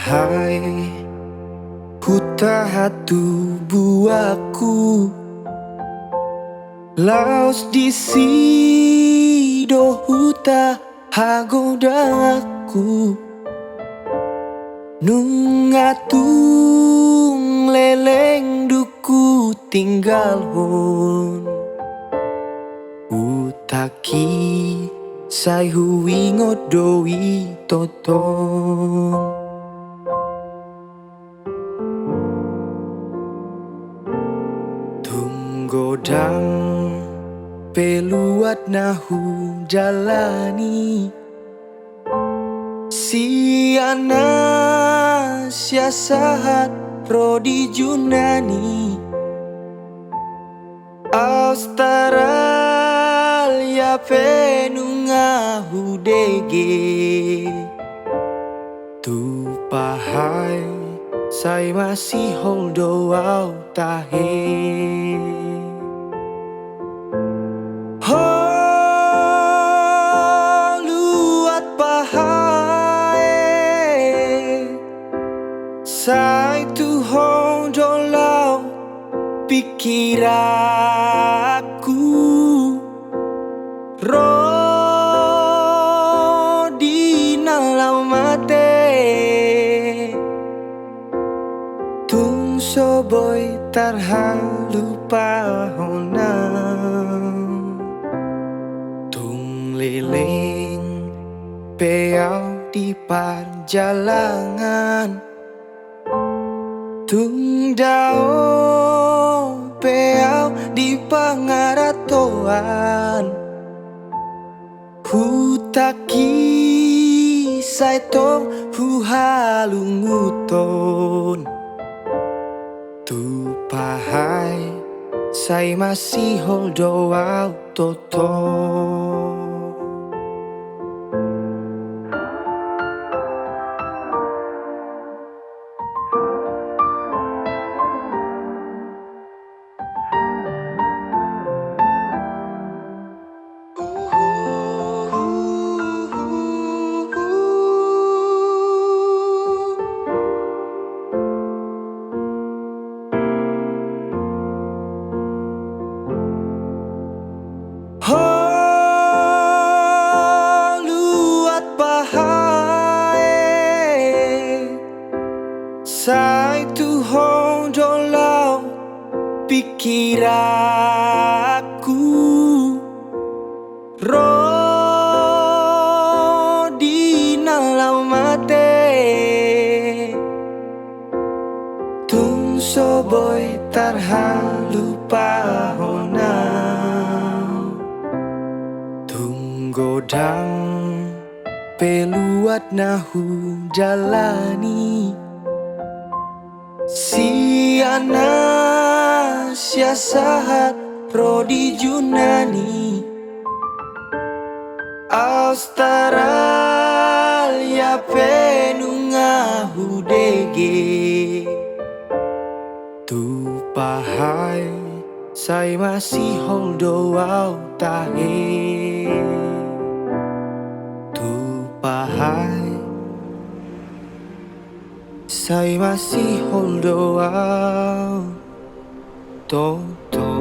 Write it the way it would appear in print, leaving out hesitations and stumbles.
Hai, huta hatu buaku Laos di sido huta hagodaku Nungatung leleng duku tinggal hon Utaki sai hui ngodoi toton Tunggodang peluat nahu jalani Siana siasahat rodi junani Australia penunga hudege Tu pahai sai masih holdo au tahe Luat pahai sai tu holdo lau pikir aku Rodi nalau mate Tung soboy tarhalu pahonang Tung leleng peau di perjalanan Tung dao peau di pangaratoan Hutaki saitong huhalunguton Tu pahai sai masih holdo au toton Luat pahai sai tu hondo lau pikir aku Rodi nalau mate Tung soboy tarhalu pahonau Tunggodang peluat nahu jalani Siana siasahat rodi junani Australia penunga hudege Tu pahai sai masih holdo au tahe Tu pahai sai masih holdo au toton